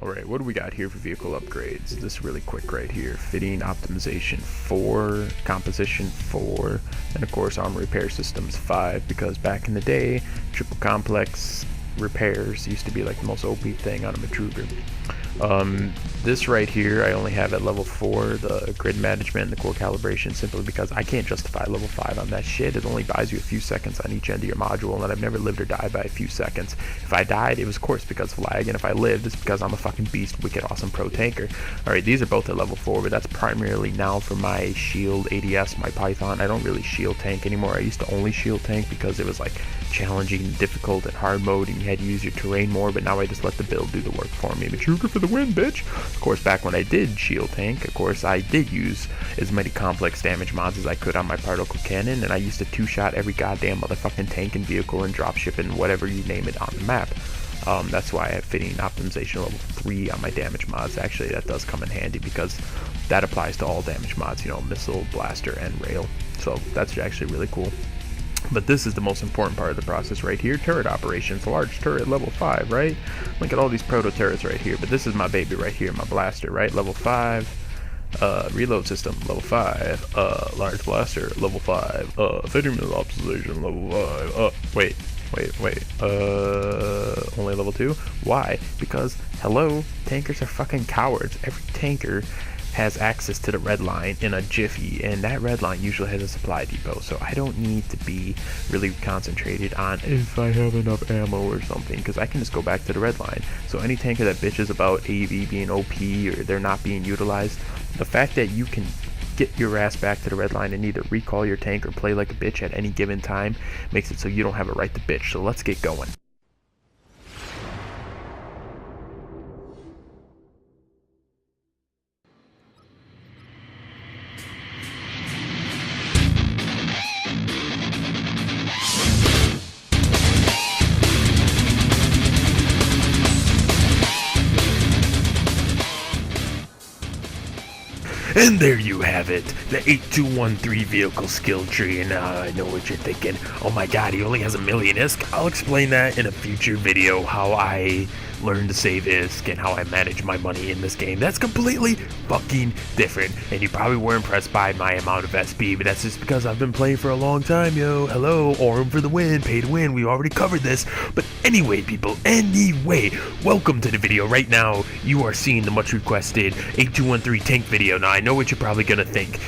Alright, what do we got here for vehicle upgrades? This really quick right here. Fitting optimization 4, composition 4, and of course armor repair systems 5, because back in the day, triple complex repairs used to be like the most OP thing on a Matruger. This right here I only have at level 4, the grid management and the core calibration, simply because I can't justify level 5 on that shit. It only buys you a few seconds on each end of your module, and I've never lived or died by a few seconds. If I died, it was of course because of lag, and if I lived, it's because I'm a fucking beast, wicked awesome pro tanker. Alright, these are both at level 4, but that's primarily now for my shield ADS, my Python. I don't really shield tank anymore. I used to only shield tank because it was like challenging, difficult, and hard mode, and you had to use your terrain more, but now I just let the build do the work for me. Matruger for the win, bitch! Of course, back when I did shield tank, of course, I did use as many complex damage mods as I could on my particle cannon, and I used to two-shot every goddamn motherfucking tank and vehicle and dropship and whatever you name it on the map. That's why I have fitting optimization level 3 on my damage mods. Actually, that does come in handy because that applies to all damage mods, you know, missile, blaster, and rail. So that's actually really cool. But this is the most important part of the process right here. Turret operations, large turret, level 5, right? Look at all these proto turrets right here. But this is my baby right here, my blaster, right? Level 5. Reload system, level 5. Large blaster, level 5. Fitting optimization, level 5. Wait. Only level 2? Why? Because, hello, tankers are fucking cowards. Every tanker has access to the red line in a jiffy, and that red line usually has a supply depot, so I don't need to be really concentrated on if I have enough ammo or something, because I can just go back to the red line. So any tanker that bitches about AV being OP or they're not being utilized, the fact that you can get your ass back to the red line and either recall your tank or play like a bitch at any given time makes it so you don't have a right to bitch. So let's get going. And there you have it, the 8213 vehicle skill tree, and now I know what you're thinking. Oh my god, he only has a million ISK. I'll explain that in a future video, how I learned to save ISK and how I manage my money in this game. That's completely fucking different, and you probably were impressed by my amount of SP, but that's just because I've been playing for a long time, yo. Hello, Orm for the win, pay to win, we already covered this. But anyway, people, welcome to the video. Right now, you are seeing the much requested 8213 tank video. Now, I know what you're probably gonna think.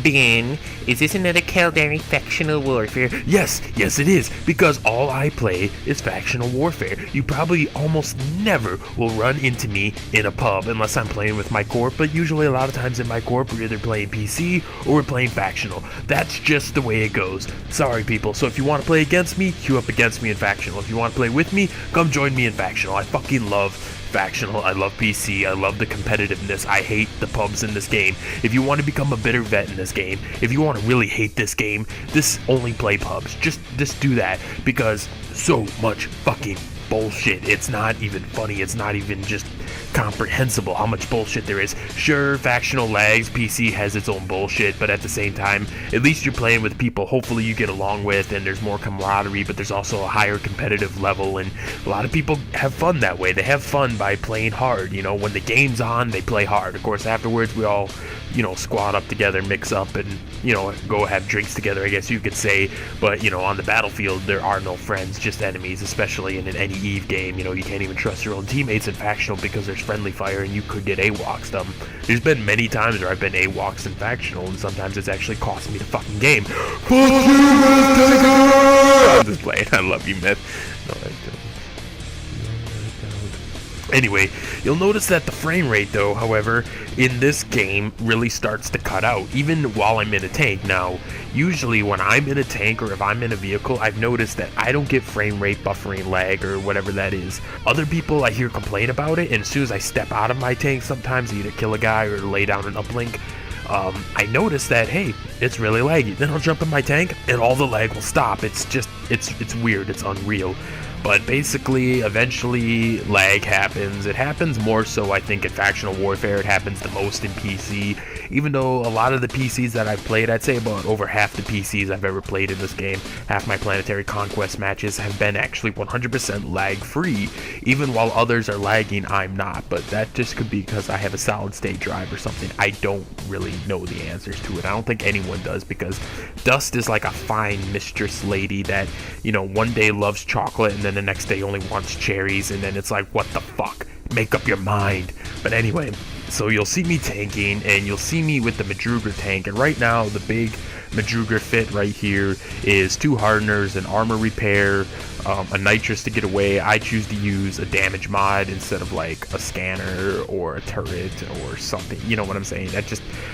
Ben, is this another Caldari factional warfare? Yes, it is, because all I play is factional warfare. You probably almost never will run into me in a pub unless I'm playing with my corp, but usually a lot of times in my corp we're either playing PC or we're playing factional. That's just the way it goes. Sorry people, so if you want to play against me, queue up against me in factional. If you want to play with me, come join me in factional. I fucking love factional, I love PC, I love the competitiveness, I hate the pubs in this game. If you want to become a bitter vet in this game, if you want to really hate this game, only play pubs. Just do that, because so much fucking bullshit. It's not even funny, it's not even just comprehensible how much bullshit there is. Sure, factional lags, PC has its own bullshit, but at the same time, at least you're playing with people hopefully you get along with, and there's more camaraderie, but there's also a higher competitive level, and a lot of people have fun that way. They have fun by playing hard, you know, when the game's on, they play hard. Of course, afterwards, we all, you know, squad up together, mix up, and, you know, go have drinks together, I guess you could say, but, you know, on the battlefield, there are no friends, just enemies, especially in any EVE game. You know, you can't even trust your own teammates in factional because there's friendly fire and you could get AWOX'd. There's been many times where I've been AWOX'd in factional, and sometimes it's actually cost me the fucking game. Fuck you, Myth! I'm just playing. I love you, Myth. No, I don't. Anyway, you'll notice that the frame rate though, however, in this game really starts to cut out, even while I'm in a tank. Now, usually when I'm in a tank or if I'm in a vehicle, I've noticed that I don't get frame rate buffering lag or whatever that is. Other people I hear complain about it, and as soon as I step out of my tank, sometimes either kill a guy or lay down an uplink, I notice that, hey, it's really laggy. Then I'll jump in my tank and all the lag will stop. It's just, it's weird, it's unreal. But basically, eventually, lag happens. It happens more so, I think, in factional warfare. It happens the most in PC. Even though a lot of the PCs that I've played, I'd say about over half the PCs I've ever played in this game, half my Planetary Conquest matches have been actually 100% lag-free. Even while others are lagging, I'm not. But that just could be because I have a solid-state drive or something. I don't really know the answers to it. I don't think anyone does, because Dust is like a fine mistress lady that, you know, one day loves chocolate and then the next day only wants cherries, and then it's like, what the fuck? Make up your mind. But anyway, so you'll see me tanking, and you'll see me with the Madruga tank, and right now the big Madruga fit right here is 2 hardeners, an armor repair, a nitrous to get away. I choose to use a damage mod instead of like a scanner or a turret or something, you know what I'm saying?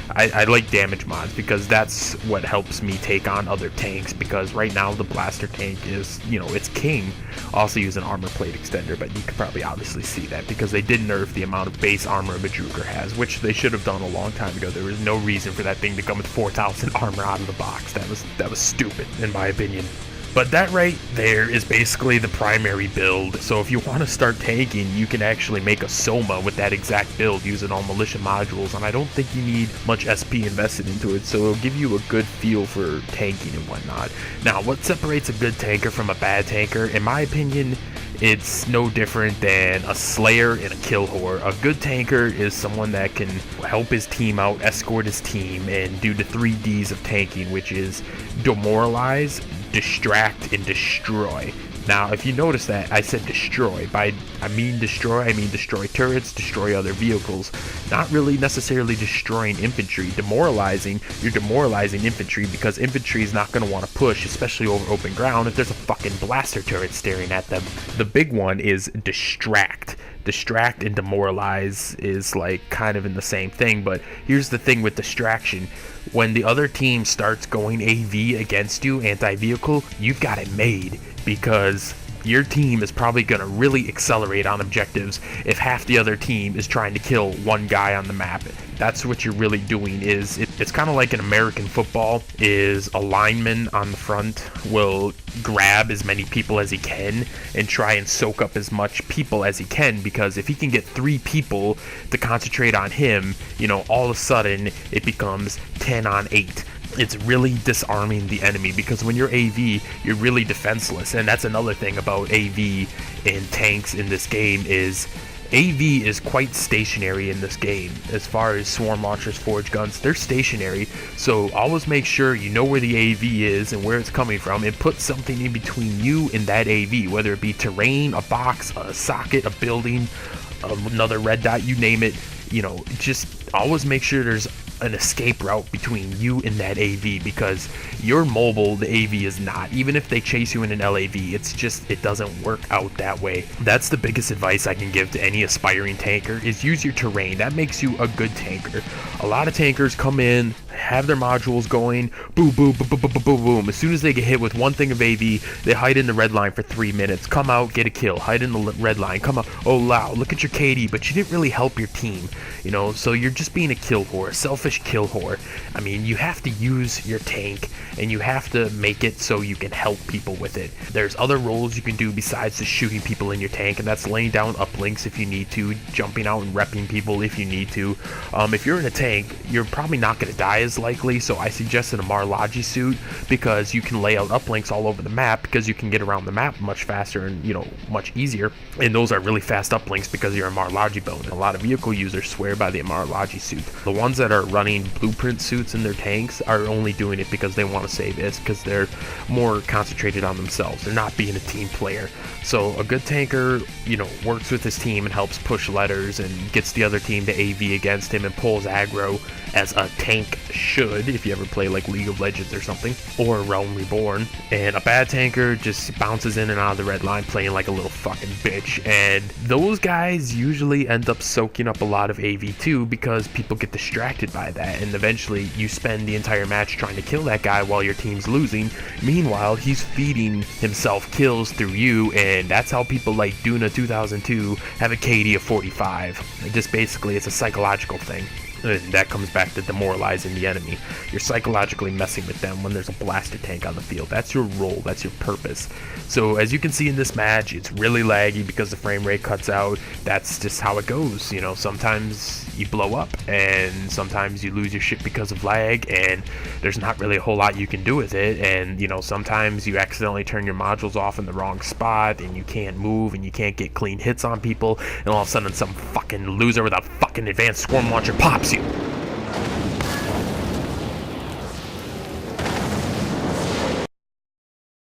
I like damage mods because that's what helps me take on other tanks, because right now the blaster tank is, you know, it's king. Also use an armor plate extender, but you could probably obviously see that because they did nerf the amount of base armor Madruga has, which they should have done a long time ago. There was no reason for that thing to come with 4,000 armor out of the box. That was stupid in my opinion. But that right there is basically the primary build. So if you want to start tanking, you can actually make a Soma with that exact build using all militia modules, and I don't think you need much SP invested into it, so it'll give you a good feel for tanking and whatnot. Now, what separates a good tanker from a bad tanker? In my opinion, it's no different than a Slayer and a Kill Whore. A good tanker is someone that can help his team out, escort his team, and do the 3 Ds of tanking, which is demoralize, distract, and destroy. Now, if you notice that I said destroy, I mean destroy turrets, destroy other vehicles, not really necessarily destroying infantry. Demoralizing, you're demoralizing infantry because infantry is not going to want to push, especially over open ground, if there's a fucking blaster turret staring at them. The big one is distract. Distract and demoralize is like kind of in the same thing, but here's the thing with distraction. When the other team starts going AV against you, anti-vehicle, you've got it made, because your team is probably going to really accelerate on objectives if half the other team is trying to kill one guy on the map. That's what you're really doing. It's kind of like in American football, is a lineman on the front will grab as many people as he can and try and soak up as much people as he can, because if he can get 3 people to concentrate on him, you know, all of a sudden it becomes 10 on 8. It's really disarming the enemy, because when you're AV, you're really defenseless. And that's another thing about AV and tanks in this game is AV is quite stationary in this game. As far as swarm launchers, forge guns, they're stationary. So always make sure you know where the AV is and where it's coming from, and put something in between you and that AV, whether it be terrain, a box, a socket, a building, another red dot, you name it. You know, just always make sure there's an escape route between you and that AV, because you're mobile, the AV is not. Even if they chase you in an LAV, it doesn't work out that way. That's the biggest advice I can give to any aspiring tanker, is use your terrain. That makes you a good tanker. A lot of tankers come in, have their modules going, boom, boom, boom, boom, boom, boom, boom. As soon as they get hit with one thing of AV, they hide in the red line for 3 minutes, come out, get a kill, hide in the red line, come out, oh wow, look at your KD, but you didn't really help your team, you know, so you're just being a kill whore, a selfish kill whore. I mean, you have to use your tank, and you have to make it so you can help people with it. There's other roles you can do besides just shooting people in your tank, and that's laying down uplinks if you need to, jumping out and repping people if you need to. If you're in a tank, you're probably not going to die as likely, so I suggested a Marlaji suit, because you can lay out uplinks all over the map, because you can get around the map much faster and, you know, much easier, and those are really fast uplinks because you're a Marlaji build. A lot of vehicle users swear by the Marlaji suit. The ones that are running blueprint suits in their tanks are only doing it because they want to save it, because they're more concentrated on themselves. They're not being a team player. So a good tanker, you know, works with his team and helps push letters and gets the other team to AV against him and pulls aggro, as a tank should, if you ever play like League of Legends or something, or Realm Reborn. And a bad tanker just bounces in and out of the red line playing like a little fucking bitch, and those guys usually end up soaking up a lot of AV too, because people get distracted by that, and eventually you spend the entire match trying to kill that guy while your team's losing. Meanwhile, he's feeding himself kills through you, and that's how people like Duna 2002 have a KD of 45. Just basically, it's a psychological thing. And that comes back to demoralizing the enemy. You're psychologically messing with them when there's a blaster tank on the field. That's your role, that's your purpose. So as you can see in this match, it's really laggy because the frame rate cuts out. That's just how it goes. You know, sometimes you blow up and sometimes you lose your shit because of lag, and there's not really a whole lot you can do with it. And you know, sometimes you accidentally turn your modules off in the wrong spot and you can't move and you can't get clean hits on people, and all of a sudden some fucking loser with a fucking advanced swarm launcher pops you.